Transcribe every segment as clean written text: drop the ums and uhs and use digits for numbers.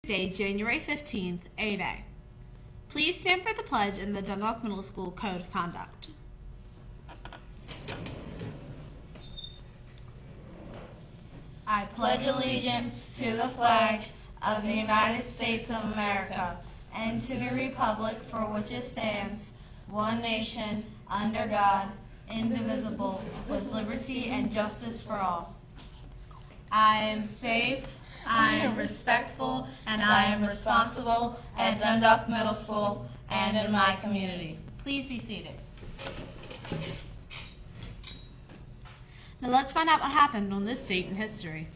Tuesday, January 15th, A-Day. Please stand for the pledge in the Dundalk Middle School Code of Conduct. I pledge allegiance to the flag of the United States of America and to the republic for which it stands, one nation, under God, indivisible, with liberty and justice for all. I am safe, I am respectful, and I am responsible at Dundalk Middle School and in my community. Please be seated. Now let's find out what happened on this date in history.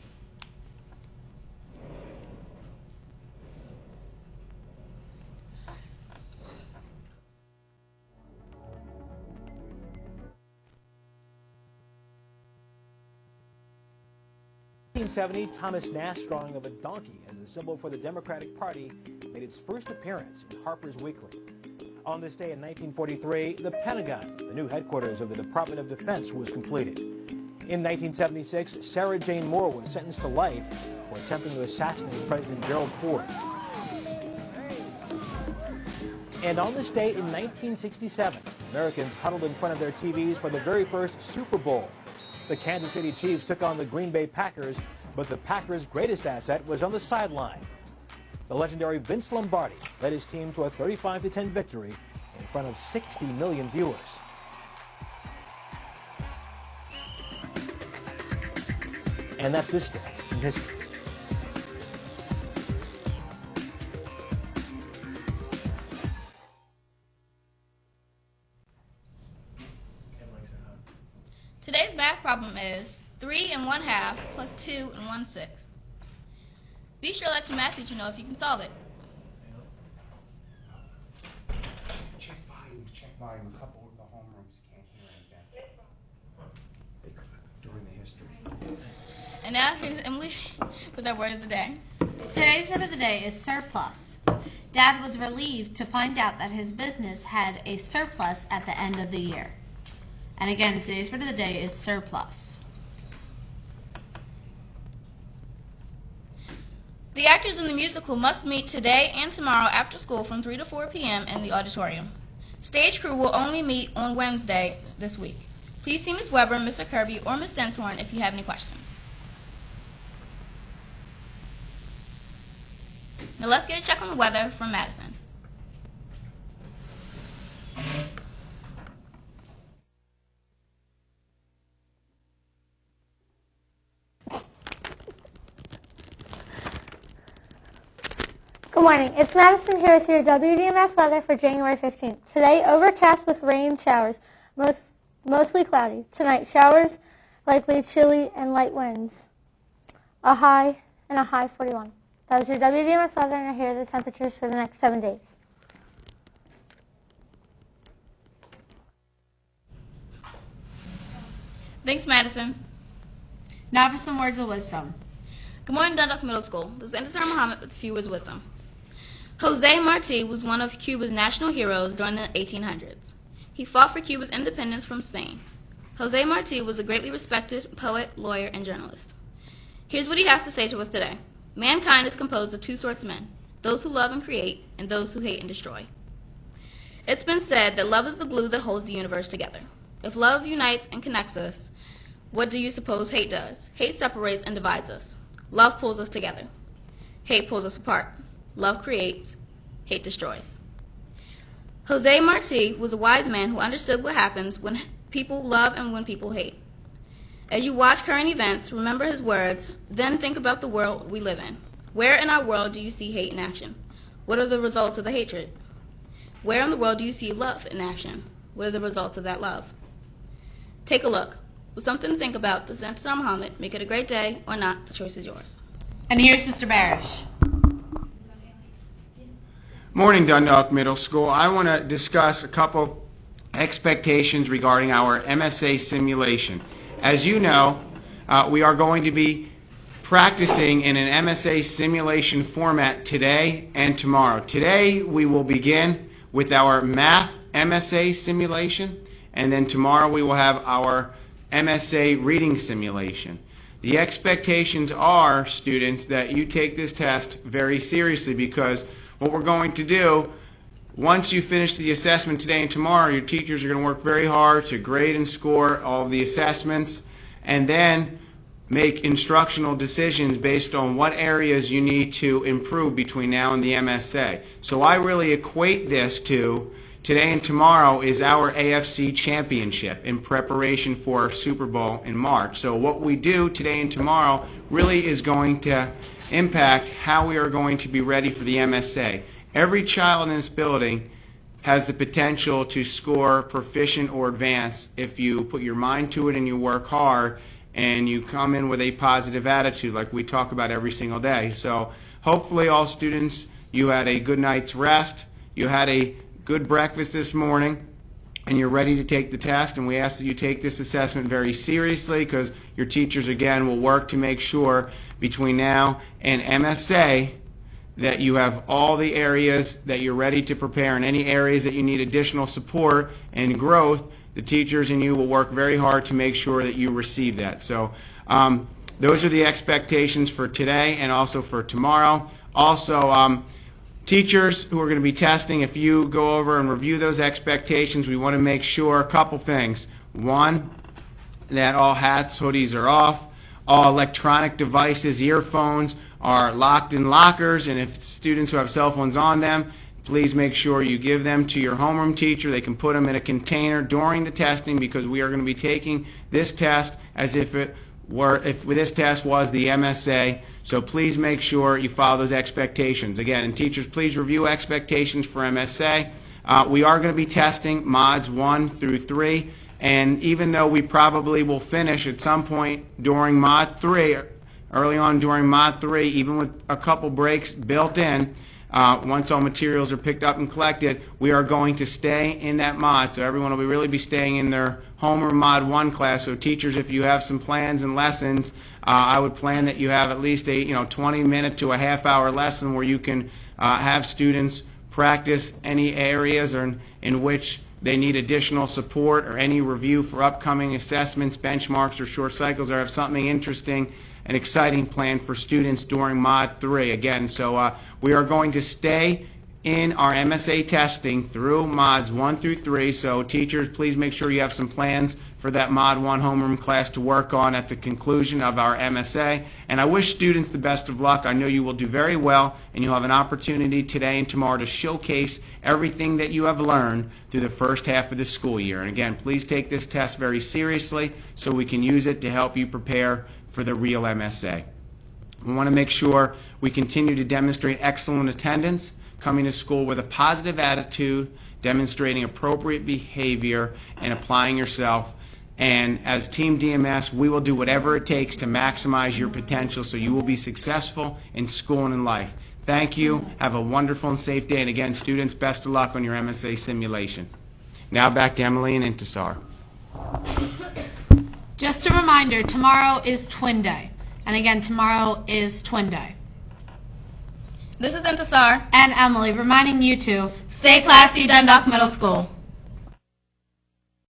In 1870, Thomas Nast's drawing of a donkey as the symbol for the Democratic Party made its first appearance in Harper's Weekly. On this day in 1943, the Pentagon, the new headquarters of the Department of Defense, was completed. In 1976, Sarah Jane Moore was sentenced to life for attempting to assassinate President Gerald Ford. And on this day in 1967, Americans huddled in front of their TVs for the very first Super Bowl. The Kansas City Chiefs took on the Green Bay Packers, but the Packers' greatest asset was on the sideline. The legendary Vince Lombardi led his team to a 35-10 victory in front of 60 million viewers. And that's this day in history. Today's math problem is 3 1/2 plus 2 1/6. Be sure to let your math teacher know if you can solve it. Check volume. A couple of the homerooms can't hear anything. They could during the history. And now here's Emily with our word of the day. Today's word of the day is surplus. Dad was relieved to find out that his business had a surplus at the end of the year. And again, today's word of the day is surplus. The actors in the musical must meet today and tomorrow after school from 3 to 4 p.m. in the auditorium. Stage crew will only meet on Wednesday this week. Please see Ms. Weber, Mr. Kirby, or Ms. Dentorn if you have any questions. Now let's get a check on the weather from Madison. Good morning. It's Madison here with your WDMS weather for January 15th. Today, overcast with rain showers, mostly cloudy. Tonight, showers, likely chilly and light winds. A high 41. That was your WDMS weather, and here are the temperatures for the next 7 days. Thanks, Madison. Now for some words of wisdom. Good morning, Dundalk Middle School. This is Intisar Muhammad with a few words of wisdom. Jose Marti was one of Cuba's national heroes during the 1800s. He fought for Cuba's independence from Spain. Jose Marti was a greatly respected poet, lawyer, and journalist. Here's what he has to say to us today. Mankind is composed of two sorts of men, those who love and create, and those who hate and destroy. It's been said that love is the glue that holds the universe together. If love unites and connects us, what do you suppose hate does? Hate separates and divides us. Love pulls us together. Hate pulls us apart. Love creates, hate destroys. Jose Marti was a wise man who understood what happens when people love and when people hate. As you watch current events, remember his words, then think about the world we live in. Where in our world do you see hate in action? What are the results of the hatred? Where in the world do you see love in action? What are the results of that love? Take a look. With something to think about, this is Intisar Muhammad. Make it a great day or not, the choice is yours. And here's Mr. Barish. Morning, Dundalk Middle School. I want to discuss a couple expectations regarding our MSA simulation. As you know, we are going to be practicing in an MSA simulation format today and tomorrow. Today we will begin with our math MSA simulation, and then tomorrow we will have our MSA reading simulation. the expectations are, students, that you take this test very seriously, because what we're going to do, once you finish the assessment today and tomorrow, your teachers are going to work very hard to grade and score all of the assessments, and then make instructional decisions based on what areas you need to improve between now and the MSA. So I really equate this to today and tomorrow is our AFC championship in preparation for Super Bowl in March. So what we do today and tomorrow really is going to impact how we are going to be ready for the MSA. Every child in this building has the potential to score proficient or advanced if you put your mind to it and you work hard and you come in with a positive attitude like we talk about every single day. So hopefully all students, you had a good night's rest, you had a good breakfast this morning, and you're ready to take the test, and we ask that you take this assessment very seriously, because your teachers, again, will work to make sure between now and MSA that you have all the areas that you're ready to prepare, and any areas that you need additional support and growth, the teachers and you will work very hard to make sure that you receive that. So those are the expectations for today and also for tomorrow. Also, teachers who are going to be testing, if you go over and review those expectations, we want to make sure a couple things. One, that all hats, hoodies are off, all electronic devices, earphones are locked in lockers, and if students who have cell phones on them, please make sure you give them to your homeroom teacher. They can put them in a container during the testing, because we are going to be taking this test as if this test was the MSA. So please make sure you follow those expectations. Again, and teachers, please review expectations for MSA. We are going to be testing mods 1 through 3, and even though we probably will finish at some point during mod 3, early on during mod 3, even with a couple breaks built in, once all materials are picked up and collected, we are going to stay in that mod. So everyone will really be staying in their homeroom mod 1 class. So teachers, if you have some plans and lessons, I would plan that you have at least a 20-minute to a half-hour lesson where you can have students practice any areas in which they need additional support, or any review for upcoming assessments, benchmarks, or short cycles, or have something interesting and exciting planned for students during mod 3. Again, so we are going to stay in our MSA testing through mods 1 through 3. So teachers, please make sure you have some plans for that mod 1 homeroom class to work on at the conclusion of our MSA. And I wish students the best of luck. I know you will do very well, and you'll have an opportunity today and tomorrow to showcase everything that you have learned through the first half of the school year. And again, please take this test very seriously so we can use it to help you prepare for the real MSA. We want to make sure we continue to demonstrate excellent attendance, coming to school with a positive attitude, demonstrating appropriate behavior, and applying yourself. And as Team DMS, we will do whatever it takes to maximize your potential so you will be successful in school and in life. Thank you. Have a wonderful and safe day. And again, students, best of luck on your MSA simulation. Now back to Emily and Intisar. Just a reminder, tomorrow is Twin Day. And again, tomorrow is Twin Day. This is Intisar And Emily reminding you to stay classy, Dundalk Middle School.